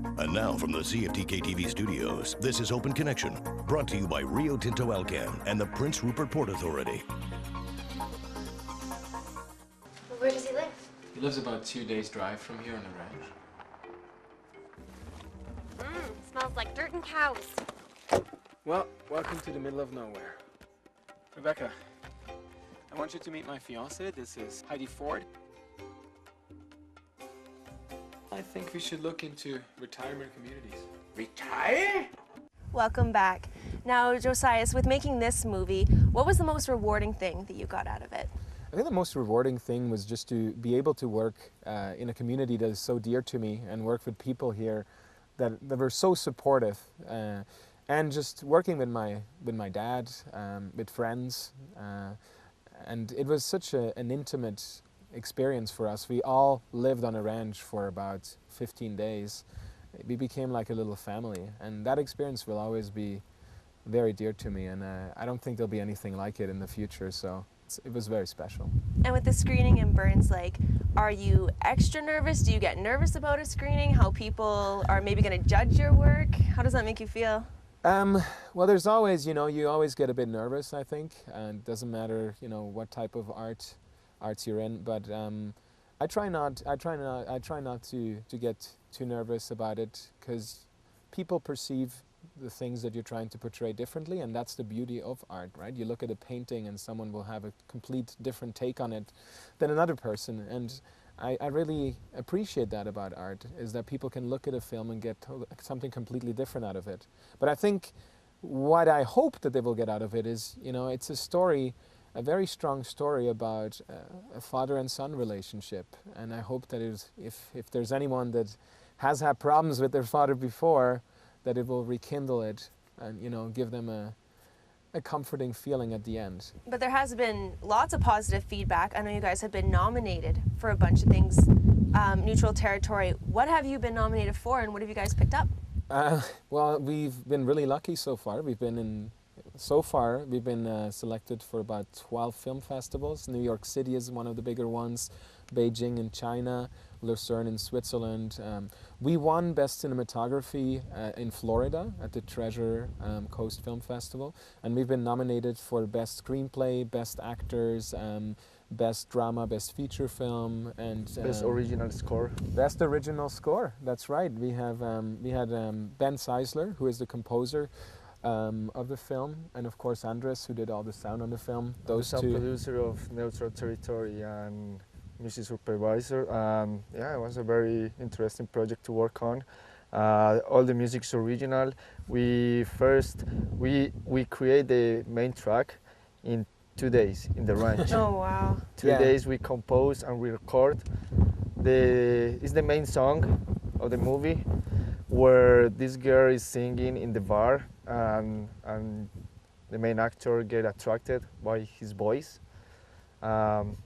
And now from the CFTK-TV studios, this is Open Connection, brought to you by Rio Tinto Alcan and the Prince Rupert Port Authority. Well, where does he live? He lives about 2 days' drive from here on the ranch. Smells like dirt and cows. Well, welcome to the middle of nowhere. Rebecca, I want you to meet my fiancée. This is Heidi Ford. I think we should look into retirement communities. Retire? Welcome back. Now, Josias, with making this movie, what was the most rewarding thing that you got out of it? I think the most rewarding thing was just to be able to work in a community that is so dear to me and work with people here that were so supportive. And just working with my dad, with friends. And it was such an intimate experience for us. We all lived on a ranch for about 15 days. We became like a little family, and that experience will always be very dear to me, and I don't think there'll be anything like it in the future, so it was very special. And with the screening in Burns Lake, are you extra nervous? Do you get nervous about a screening? How people are maybe going to judge your work? How does that make you feel? Well, there's always, you always get a bit nervous, I think, and it doesn't matter, what type of arts you're in, but I try not to get too nervous about it, because people perceive the things that you're trying to portray differently, and that's the beauty of art, right? You look at a painting and someone will have a complete different take on it than another person, and I really appreciate that about art, is that people can look at a film and get something completely different out of it. But I think what I hope that they will get out of it is, it's a story, a very strong story about a father and son relationship. And I hope that if there's anyone that has had problems with their father before, that it will rekindle it and, give them a comforting feeling at the end. But there has been lots of positive feedback. I know you guys have been nominated for a bunch of things. Neutral Territory, what have you been nominated for, and what have you guys picked up? Well, we've been really lucky so far. We've been selected for about 12 film festivals. New York City is one of the bigger ones, Beijing in China, Lucerne in Switzerland. We won Best Cinematography in Florida at the Treasure Coast Film Festival, and we've been nominated for Best Screenplay, Best Actors, Best Drama, Best Feature Film, and Best Original Score. Best Original Score, that's right. We had Ben Seisler, who is the composer of the film, and of course Andres, who did all the sound on the film. Those two. Producer of Neutral Territory and music supervisor. Yeah, it was a very interesting project to work on. All the music's original. We create the main track in 2 days in the ranch. Oh wow! 2 days we compose and we record. It's the main song of the movie, where this girl is singing in the bar, and the main actor get attracted by his voice.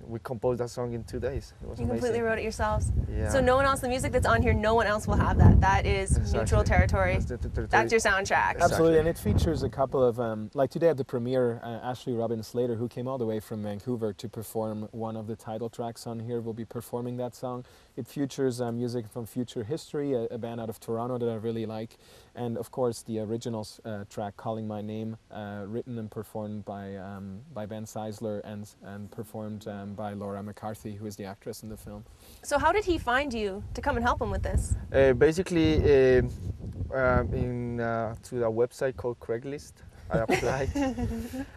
We composed that song in 2 days. It was You amazing. completely wrote it yourselves? Yeah. So no one else, the music that's on here, no one else will have that. That is Exactly. Neutral Territory. That's your soundtrack. Exactly. Absolutely, and it features a couple of, like today at the premiere, Ashley Robin Slater, who came all the way from Vancouver to perform one of the title tracks on here, will be performing that song. It features music from Future History, a band out of Toronto that I really like, and of course the original track, Calling My Name, written and performed by Ben Seisler and performed by Laura McCarthy, who is the actress in the film. So how did he find you to come and help him with this? Basically, through a website called Craigslist, I applied.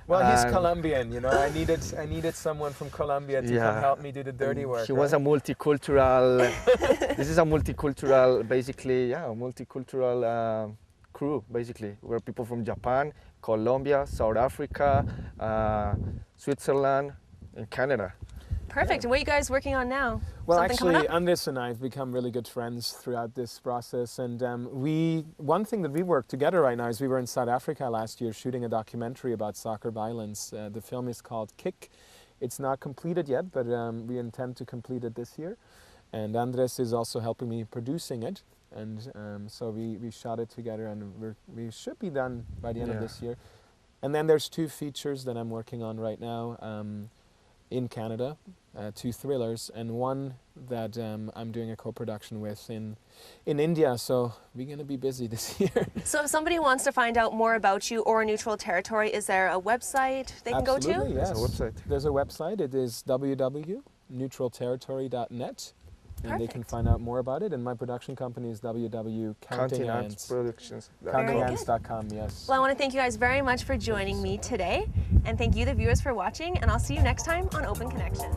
Well, he's Colombian, I needed someone from Colombia to come help me do the dirty work. He was a multicultural. This is a multicultural, basically, a multicultural crew, basically. We're people from Japan, Colombia, South Africa, Switzerland, and Canada. Perfect. And what are you guys working on now? Well, Something coming actually, up? Andres and I have become really good friends throughout this process, and one thing that we work together right now is we were in South Africa last year shooting a documentary about soccer violence. The film is called Kick. It's not completed yet, but we intend to complete it this year. And Andres is also helping me producing it, and so we shot it together, and we should be done by the end of this year. And then there's 2 features that I'm working on right now. in Canada, 2 thrillers, and one that I'm doing a co-production with in India. So we're going to be busy this year. So if somebody wants to find out more about you or Neutral Territory, is there a website they can Absolutely, go to? yes. There's a website. There's a website. It is www.neutralterritory.net. And they can Perfect. find out more about it. And my production company is CountingAntsProductions.com. countingants.com, yes. Well, I want to thank you guys very much for joining me today. And thank you, the viewers, for watching. And I'll see you next time on Open Connection.